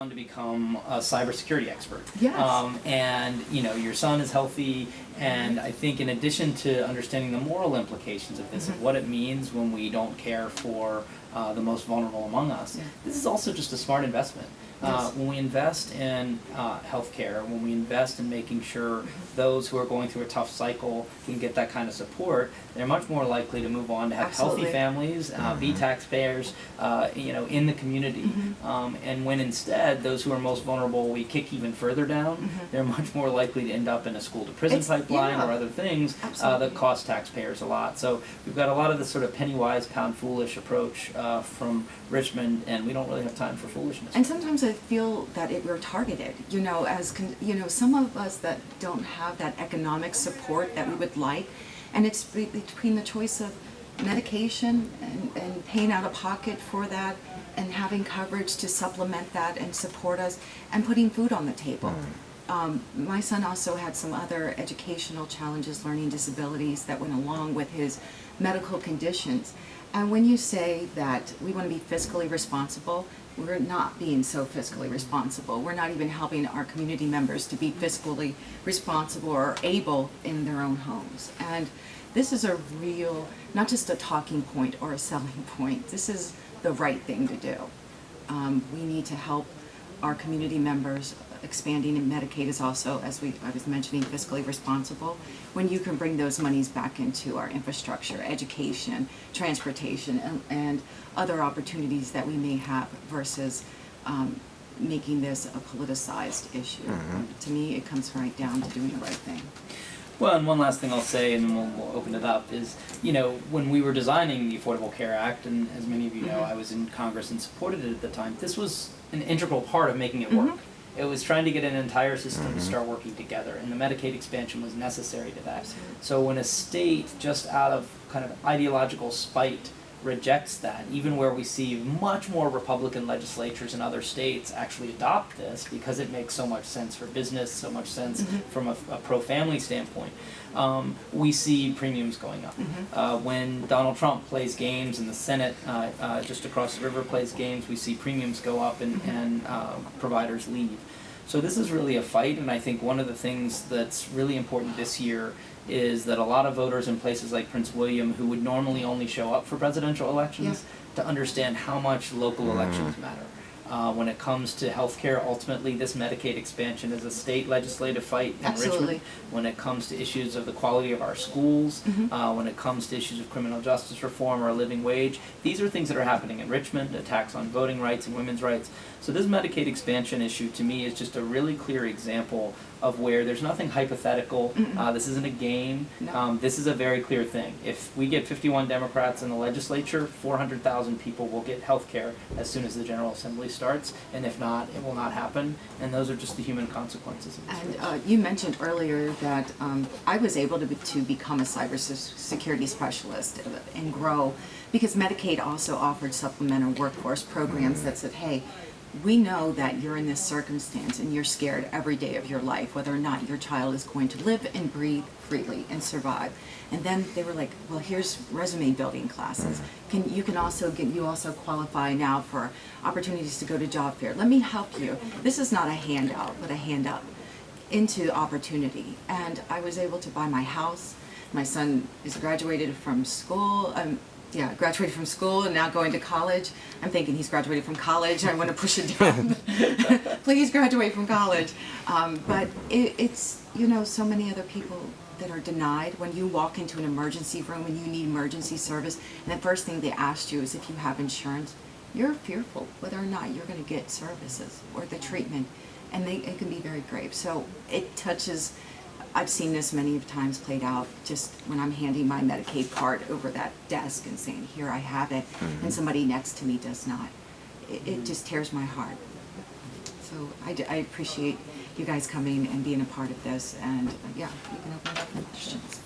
to become a cybersecurity expert. Yes. And your son is healthy, and I think in addition to understanding the moral implications of this, of what it means when we don't care for the most vulnerable among us, this is also just a smart investment. When we invest in healthcare, when we invest in making sure those who are going through a tough cycle can get that kind of support, they're much more likely to move on to have healthy families, be taxpayers, in the community. And when instead those who are most vulnerable we kick even further down, they're much more likely to end up in a school-to-prison pipeline or other things that cost taxpayers a lot. So we've got a lot of this sort of penny-wise, pound-foolish approach from Richmond, and we don't really have time for foolishness. And sometimes I feel that we're targeted, some of us that don't have that economic support that we would like, and it's between the choice of medication and paying out of pocket for that and having coverage to supplement that and support us and putting food on the table. My son also had some other educational challenges, learning disabilities that went along with his medical conditions. And when you say that we want to be fiscally responsible, we're not being so fiscally responsible. We're not even helping our community members to be fiscally responsible or able in their own homes. And this is a real, not just a talking point or a selling point, this is the right thing to do. We need to help our community members. Expanding in Medicaid is also, as I was mentioning, fiscally responsible. When you can bring those monies back into our infrastructure, education, transportation, and other opportunities that we may have versus making this a politicized issue. To me, it comes right down to doing the right thing. Well, and one last thing I'll say, and then we'll open it up, is, when we were designing the Affordable Care Act, and as many of you know, I was in Congress and supported it at the time, this was an integral part of making it work. It was trying to get an entire system to start working together, and the Medicaid expansion was necessary to that. So when a state, just out of kind of ideological spite, rejects that, even where we see much more Republican legislatures in other states actually adopt this because it makes so much sense for business, so much sense from a pro-family standpoint, we see premiums going up. When Donald Trump plays games and the Senate just across the river plays games, we see premiums go up and providers leave. So this is really a fight, and I think one of the things that's really important this year is that a lot of voters in places like Prince William, who would normally only show up for presidential elections, to understand how much local elections matter. When it comes to healthcare, ultimately this Medicaid expansion is a state legislative fight in Richmond. When it comes to issues of the quality of our schools, when it comes to issues of criminal justice reform or a living wage, these are things that are happening in Richmond, attacks on voting rights and women's rights. So this Medicaid expansion issue, to me, is just a really clear example of where there's nothing hypothetical. This isn't a game. This is a very clear thing. If we get 51 Democrats in the legislature, 400,000 people will get health care as soon as the General Assembly starts, and if not, it will not happen, and those are just the human consequences of this. And you mentioned earlier that I was able to become a cybersecurity specialist and grow because Medicaid also offered supplemental workforce programs that said, hey, we know that you're in this circumstance and you're scared every day of your life whether or not your child is going to live and breathe freely and survive. And then they were like, well, here's resume building classes. You also qualify now for opportunities to go to job fair. Let me help you. This is not a handout, but a hand up into opportunity. And I was able to buy my house. My son is graduated from school. Graduated from school and now going to college. I'm thinking he's graduated from college. I want to push it down. Please graduate from college. But it's, so many other people that are denied. When you walk into an emergency room and you need emergency service, and the first thing they ask you is if you have insurance, you're fearful whether or not you're going to get services or the treatment. And it can be very grave. So it touches. I've seen this many times played out just when I'm handing my Medicaid card over that desk and saying, here, I have it, and somebody next to me does not. It just tears my heart. So I appreciate you guys coming and being a part of this, and you can open it up for questions.